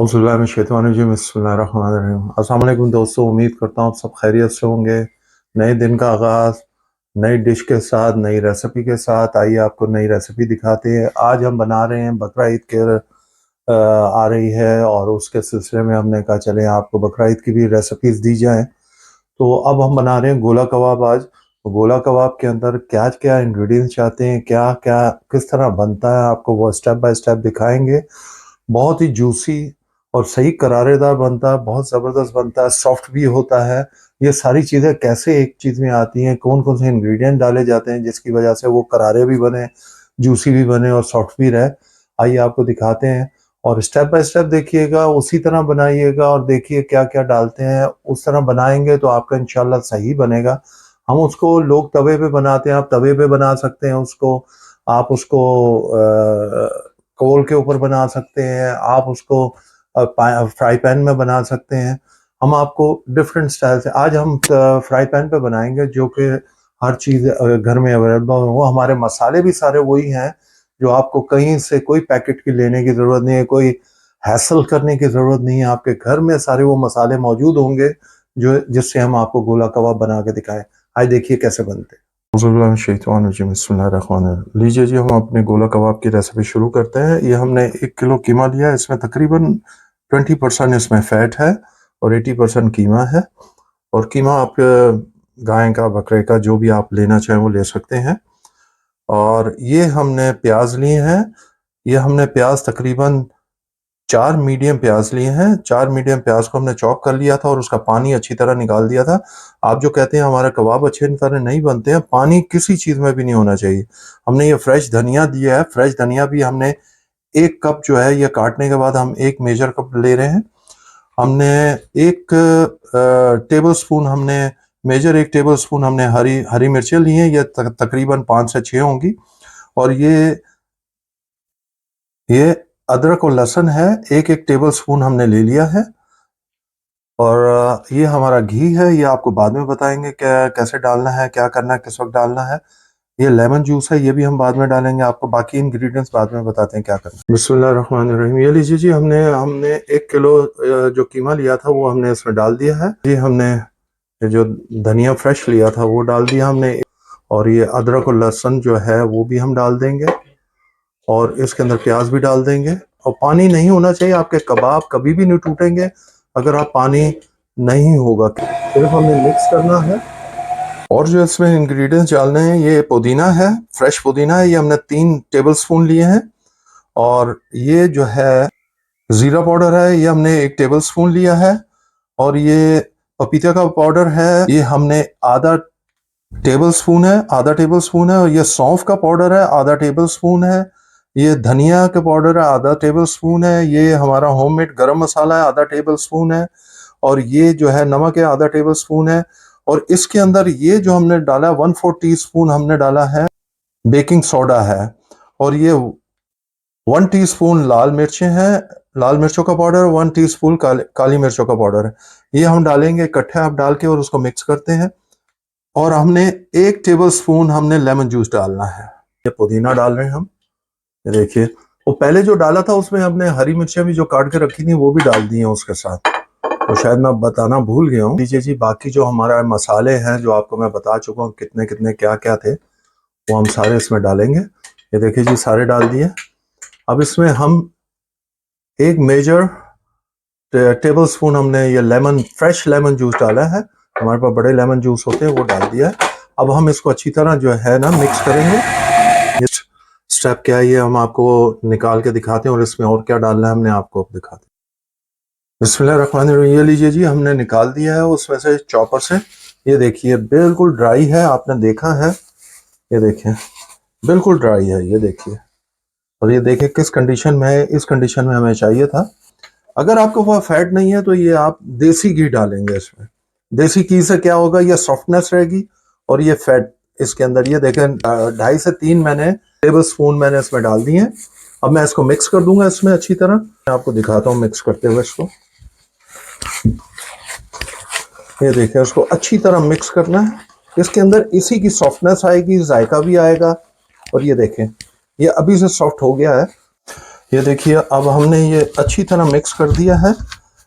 औज़ुबिल्लाहिमिनश्शैतानिर्रजीम बिस्मिल्लाहिर्रहमानिर्रहीम। अस्सलाम वालेकुम दोस्तों, उम्मीद करता हूँ आप सब खैरियत से होंगे। नए दिन का आगाज़ नई डिश के साथ, नई रेसिपी के साथ। आइए आपको नई रेसिपी दिखाते हैं। आज हम बना रहे हैं बकरा ईद के आ रही है और उसके सिलसिले में हमने कहा चले आपको बकरा ईद की भी रेसिपीज़ दी जाएँ। तो अब हम बना रहे हैं गोला कबाब आज। तो गोला कबाब के अंदर क्या-क्या इंग्रीडिएंट्स चाहते हैं, क्या-क्या किस तरह बनता है, आपको वो स्टेप बाय स्टेप दिखाएँगे। बहुत ही जूसी और सही करारेदार बनता है, बहुत ज़बरदस्त बनता है, सॉफ्ट भी होता है। ये सारी चीज़ें कैसे एक चीज़ में आती हैं, कौन-कौन से इंग्रीडिएंट डाले जाते हैं जिसकी वजह से वो करारे भी बने, जूसी भी बने और सॉफ्ट भी रहे। आइए आपको दिखाते हैं और स्टेप बाय स्टेप देखिएगा, उसी तरह बनाइएगा और देखिए क्या-क्या डालते हैं। उस तरह बनाएँगे तो आपका इंशाल्लाह सही बनेगा। हम उसको लोग तवे पे बनाते हैं, आप तवे पे बना सकते हैं उसको। आप उसको कोल के ऊपर बना सकते हैं, आप उसको फ्राई पैन में बना सकते हैं। हम आपको डिफरेंट स्टाइल से आज हम फ्राई पैन पे बनाएंगे जो कि हर चीज़ घर में अवेलेबल हो। हमारे मसाले भी सारे वही हैं जो आपको कहीं से कोई पैकेट की लेने की ज़रूरत नहीं है, कोई हैसल करने की ज़रूरत नहीं है। आपके घर में सारे वो मसाले मौजूद होंगे जो जिससे हम आपको गोला कबाब बना के दिखाएं। आज देखिए कैसे बनते हैं। लीजिए जी, हम अपने गोला कबाब की रेसिपी शुरू करते हैं। ये हमने 1 किलो कीमा लिया है, इसमें तकरीबन 20% इसमें फ़ैट है और 80% कीमा है। और कीमा आप गाय का, बकरे का, जो भी आप लेना चाहें वो ले सकते हैं। और ये हमने प्याज लिए हैं। ये हमने प्याज तकरीबन 4 मीडियम प्याज लिए हैं। 4 मीडियम प्याज को हमने चॉप कर लिया था और उसका पानी अच्छी तरह निकाल दिया था। आप जो कहते हैं हमारे कबाब अच्छे तरह नहीं बनते हैं, पानी किसी चीज़ में भी नहीं होना चाहिए। हमने ये फ्रेश धनिया दिया है, फ्रेश धनिया भी हमने 1 कप जो है, ये काटने के बाद हम 1 मेजर कप ले रहे हैं। हमने 1 टेबल स्पून हमने मेजर 1 टेबल स्पून हमने हरी मिर्चें ली हैं। ये तकरीबन 5 से 6 होंगी। और ये अदरक और लहसुन है, 1-1 टेबल स्पून हमने ले लिया है। और ये हमारा घी है, ये आपको बाद में बताएंगे कैसे डालना है, क्या करना है, किस वक्त डालना है। ये लेमन जूस है, ये भी हम बाद में डालेंगे। आपको बाकी इंग्रेडिएंट्स बाद में बताते हैं क्या करना है। बिस्मिल्लाहिर्रहमानिर्रहीम। ये लीजिए जी, हमने 1 किलो जो कीमा लिया था वो हमने इसमें डाल दिया है जी। हमने ये जो धनिया फ्रेश लिया था वो डाल दिया हमने। और ये अदरक और लहसुन जो है वो भी हम डाल देंगे और इसके अंदर प्याज भी डाल देंगे। और पानी नहीं होना चाहिए, आपके कबाब कभी भी नहीं टूटेंगे अगर आप पानी नहीं होगा। सिर्फ हमें मिक्स करना है। और जो इसमें इंग्रेडिएंट्स डालने हैं, ये पुदीना है, फ्रेश पुदीना है, ये हमने 3 टेबल स्पून लिए हैं। और ये जो है जीरा पाउडर है, ये हमने 1 टेबल स्पून लिया है। और ये पपीता का पाउडर है, ये हमने आधा टेबल स्पून है। और ये सौंफ का पाउडर है, आधा टेबल स्पून है। ये धनिया का पाउडर है, आधा टेबल स्पून है। ये हमारा होममेड गरम मसाला है, आधा टेबल स्पून है। और ये जो है नमक है, आधा टेबल स्पून है। और इसके अंदर ये जो हमने डाला 1/4 टीस्पून हमने डाला है बेकिंग सोडा है। और ये 1 टीस्पून लाल मिर्चें हैं, लाल मिर्चों का पाउडर, 1 टीस्पून काली मिर्चों का पाउडर है। ये हम डालेंगे इकट्ठे आप डाल के और उसको मिक्स करते हैं। और हमने 1 टेबल स्पून हमने लेमन जूस डालना है। ये पुदीना डाल रहे हैं हम, ये देखिए। वो पहले जो डाला था उसमें हमने हरी मिर्चें भी जो काट के रखी थी वो भी डाल दी हैं उसके साथ, तो शायद मैं बताना भूल गया हूँ। लीजिए जी, बाकी जो हमारा मसाले हैं जो आपको मैं बता चुका हूँ कितने कितने क्या क्या थे, वो हम सारे इसमें डालेंगे। ये देखिए जी, सारे डाल दिए। अब इसमें हम 1 मेजर टेबल स्पून हमने ये फ्रेश लेमन जूस डाला है। हमारे पास बड़े लेमन जूस होते हैं, वो डाल दिया है। अब हम इसको अच्छी तरह जो है ना मिक्स करेंगे। ये स्टेप क्या है ये हम आपको निकाल के दिखाते हैं और इसमें और क्या डालना है हमने आपको अब दिखाते हैं। बिस्मिल्लाहिर्रहमानिर्रहीम। ये लीजिए जी, हमने निकाल दिया है उसमें से चॉपर से। ये देखिए बिल्कुल ड्राई है, आपने देखा है, ये देखिए बिल्कुल ड्राई है, ये देखिए। और ये देखिए किस कंडीशन में है, इस कंडीशन में हमें चाहिए था। अगर आपके पास फैट नहीं है तो ये आप देसी घी डालेंगे इसमें। देसी घी से क्या होगा, ये सॉफ्टनेस रहेगी और ये फैट इसके अंदर, ये देखें 2.5 से 3 टेबल स्पून मैंने इसमें डाल दिए हैं। अब मैं इसको मिक्स कर दूंगा इसमें अच्छी तरह। मैं आपको दिखाता हूँ मिक्स करते हुए इसको। ये देखिए, उसको अच्छी तरह मिक्स करना है। इसके अंदर इसी की सॉफ्टनेस आएगी, जायका भी आएगा। और ये देखें, ये अभी से सॉफ्ट हो गया है। ये देखिए अब हमने ये अच्छी तरह मिक्स कर दिया है।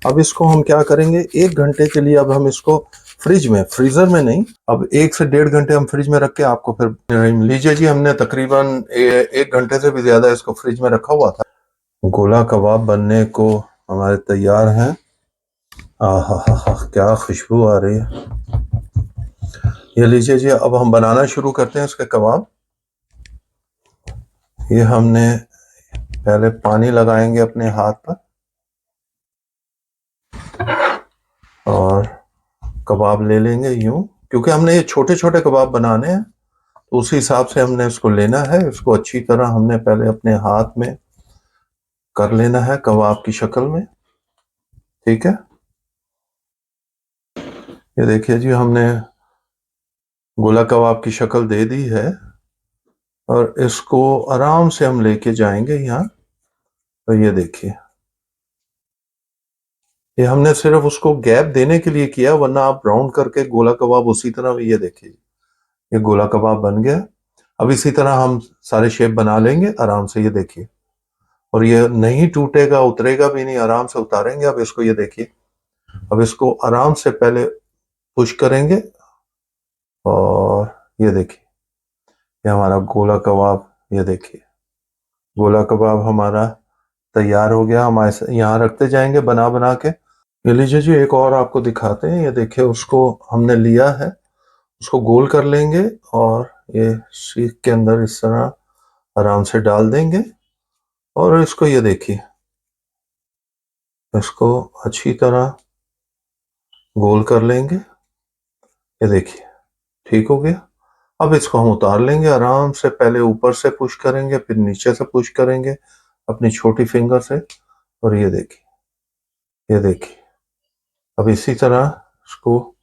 अब इसको हम क्या करेंगे, 1 घंटे के लिए अब हम इसको फ्रिज में, फ्रीजर में नहीं, अब 1 से 1.5 घंटे हम फ्रिज में रख के आपको फिर लीजिए जी। हमने तकरीबन 1 घंटे से भी ज्यादा इसको फ्रिज में रखा हुआ था। गोला कबाब बनने को हमारे तैयार हैं। आहा हा हा, क्या खुशबू आ रही है। ये लीजिए जी, अब हम बनाना शुरू करते हैं इसके कबाब। ये हमने पहले पानी लगाएंगे अपने हाथ पर और कबाब ले लेंगे यूं, क्योंकि हमने ये छोटे छोटे कबाब बनाने हैं तो उसी हिसाब से हमने इसको लेना है। इसको अच्छी तरह हमने पहले अपने हाथ में कर लेना है कबाब की शक्ल में, ठीक है। ये देखिए जी, हमने गोला कबाब की शक्ल दे दी है और इसको आराम से हम लेके जाएंगे यहाँ। तो ये देखिए, ये हमने सिर्फ उसको गैप देने के लिए किया, वरना आप राउंड करके गोला कबाब उसी तरह, ये देखिए ये गोला कबाब बन गया। अब इसी तरह हम सारे शेप बना लेंगे आराम से, ये देखिए। और ये नहीं टूटेगा, उतरेगा भी नहीं, आराम से उतारेंगे। अब इसको ये देखिए, अब इसको आराम से पहले पुश करेंगे और ये देखिए, ये हमारा गोला कबाब, ये देखिए गोला कबाब हमारा तैयार हो गया। हम ऐसे यहाँ रखते जाएंगे बना बना के। ये लीजिए जी, एक और आपको दिखाते हैं। ये देखिए, उसको हमने लिया है, उसको गोल कर लेंगे और ये सीख के अंदर इस तरह आराम से डाल देंगे और इसको ये देखिए, इसको अच्छी तरह गोल कर लेंगे। ये देखिए ठीक हो गया। अब इसको हम उतार लेंगे आराम से, पहले ऊपर से पुश करेंगे, फिर नीचे से पुश करेंगे अपनी छोटी फिंगर से। और ये देखिए, ये देखिए, अब इसी तरह इसको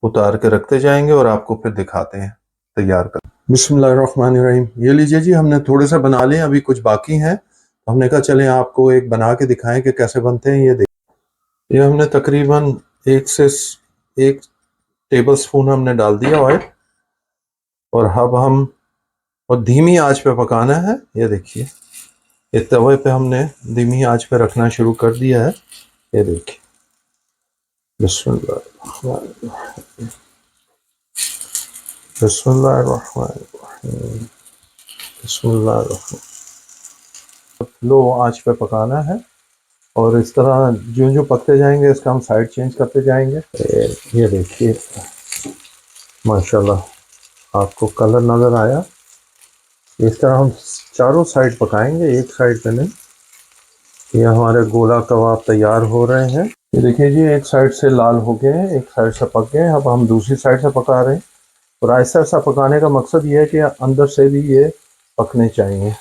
उतार के रखते जाएंगे और आपको फिर दिखाते हैं तैयार कर। बिस्मिल्लाहिर्रहमानिर्रहीम। ये लीजिए जी, हमने थोड़े से बना लिए, अभी कुछ बाकी हैं तो हमने कहा चलें आपको एक बना के दिखाएं कि कैसे बनते हैं। ये देखिए, ये हमने तकरीबन 1 टेबल स्पून हमने डाल दिया ऑयल, और अब हम और धीमी आंच पे पकाना है। ये देखिए, ये तवे पे हमने धीमी आंच पे रखना शुरू कर दिया है। ये देखिए, बिस्मिल्लाह बिस्मिल्लाहिर्रहमानिर्रहीम, बिस्मिल्लाहिर्रहमानिर्रहीम। लो आंच पे पकाना है और इस तरह जो जो पकते जाएंगे इसका हम साइड चेंज करते जाएंगे। ये देखिए माशाल्लाह, आपको कलर नज़र आया। इस तरह हम चारों साइड पकाएंगे, एक साइड पे नहीं। ये हमारे गोला कबाब तैयार हो रहे हैं। ये देखिए जी, एक साइड से लाल हो गए हैं, एक साइड से पक गए हैं। अब हम दूसरी साइड से पका रहे हैं और ऐसा ऐसा पकाने का मकसद ये है कि अंदर से भी ये पकने चाहिए।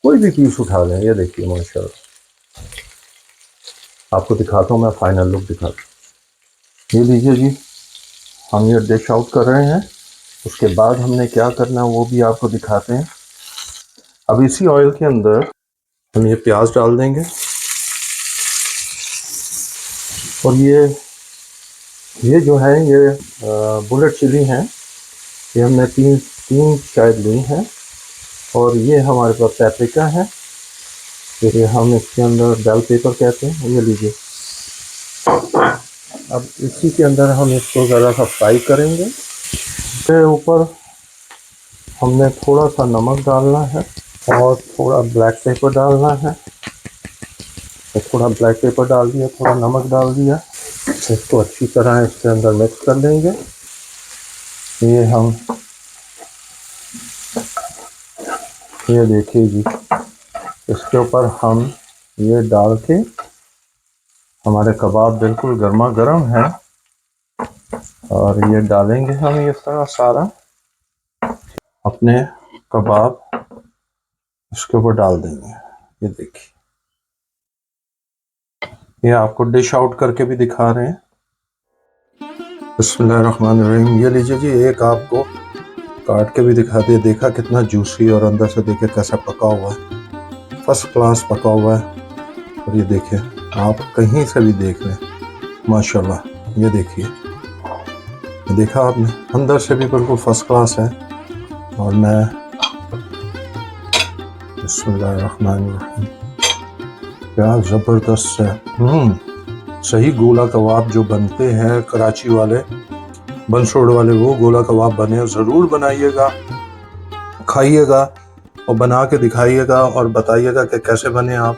कोई भी पीस उठा लें। ये देखिए माशाल्लाह, आपको दिखाता हूँ मैं, फाइनल लुक दिखाता हूँ। ये लीजिए जी, हम ये डिश आउट कर रहे हैं। उसके बाद हमने क्या करना है वो भी आपको दिखाते हैं। अब इसी ऑयल के अंदर हम ये प्याज डाल देंगे और ये जो है ये बुलेट चिली हैं। ये हमने तीन शायद ली हैं और ये हमारे पास पेपरिका है, ये हम इसके अंदर बेल पेपर कहते हैं। ये लीजिए, अब इसी के अंदर हम इसको ज़रा सा फ्राई करेंगे। इसके ऊपर हमने थोड़ा सा नमक डालना है और थोड़ा ब्लैक पेपर डालना है। तो थोड़ा ब्लैक पेपर डाल दिया, थोड़ा नमक डाल दिया। इसको अच्छी तरह इसके अंदर मिक्स कर लेंगे। ये हम, ये देखिए जी, इसके ऊपर हम ये डाल के, हमारे कबाब बिल्कुल गर्मा गर्म है और ये डालेंगे हम इस तरह सारा अपने कबाब इसके ऊपर डाल देंगे। ये देखिए, ये आपको डिश आउट करके भी दिखा रहे हैं। बिस्मिल्लाहिर्रहमानिर्रहीम। ये लीजिए जी, एक आपको काट के भी दिखा दिया, देखा कितना जूसी और अंदर से देखे कैसा पका हुआ है, फर्स्ट क्लास पका हुआ है। और ये देखिए, आप कहीं से भी देख लें माशाल्लाह। ये देखिए, देखा आपने, अंदर से भी बिल्कुल फर्स्ट क्लास है। और मैं बिस्मिल्लाहिर्रहमानिर्रहीम। क्या ज़बरदस्त है। सही गोला कबाब जो बनते हैं कराची वाले, बंस रोड वाले, वो गोला कबाब बने ज़रूर बनाइएगा, खाइएगा और बना के दिखाइएगा और बताइएगा कि कैसे बने आप।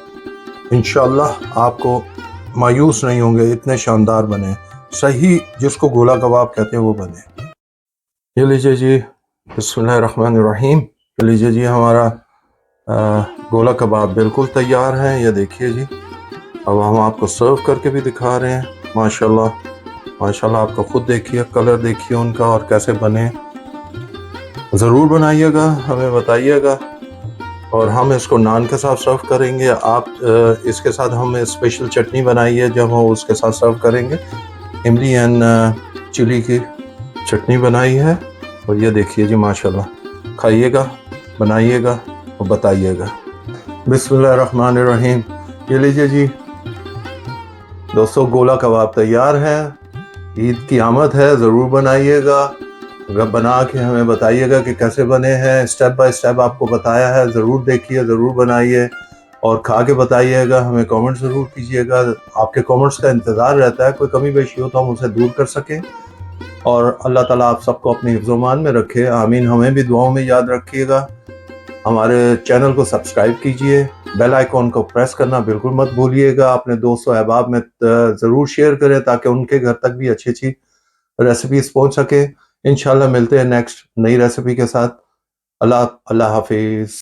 इंशाअल्लाह आपको मायूस नहीं होंगे, इतने शानदार बने, सही जिसको गोला कबाब कहते हैं वो बने। ये लीजिए जी, बिस्मिल्लाहिर्रहमानिर्रहीम। ये लीजिए जी, हमारा गोला कबाब बिल्कुल तैयार है। ये देखिए जी, अब हम आपको सर्व करके भी दिखा रहे हैं। माशाल्लाह माशाल्लाह, आपको खुद देखिए, कलर देखिए उनका और कैसे बने। ज़रूर बनाइएगा, हमें बताइएगा और हम इसको नान के साथ सर्व करेंगे। आप इसके साथ हम स्पेशल चटनी बनाई है जब हम उसके साथ सर्व करेंगे, इमली एंड चिली की चटनी बनाई है। और ये देखिए जी, माशाल्लाह, खाइएगा, बनाइएगा और बताइएगा। बिस्मिल्लाहिर्रहमानिर्रहीम। ये लीजिए जी दोस्तों, गोला कबाब तैयार है। ईद की आमद है, ज़रूर बनाइएगा, बना के हमें बताइएगा कि कैसे बने हैं। स्टेप बाय स्टेप आपको बताया है, ज़रूर देखिए, ज़रूर बनाइए और खा के बताइएगा। हमें कमेंट ज़रूर कीजिएगा, आपके कमेंट्स का इंतज़ार रहता है। कोई कमी पेशी हो तो हम उसे दूर कर सकें। और अल्लाह ताला आप सबको अपनी हिफ्ज़-ओ-मान में रखे, आमीन। हमें भी दुआओं में याद रखिएगा। हमारे चैनल को सब्सक्राइब कीजिए, बेल आइकॉन को प्रेस करना बिल्कुल मत भूलिएगा। अपने दोस्तों अहबाब में ज़रूर शेयर करें ताकि उनके घर तक भी अच्छी रेसिपीज़ पहुंच सके। इंशाल्लाह मिलते हैं नेक्स्ट नई रेसिपी के साथ। अल्लाह हाफिज़।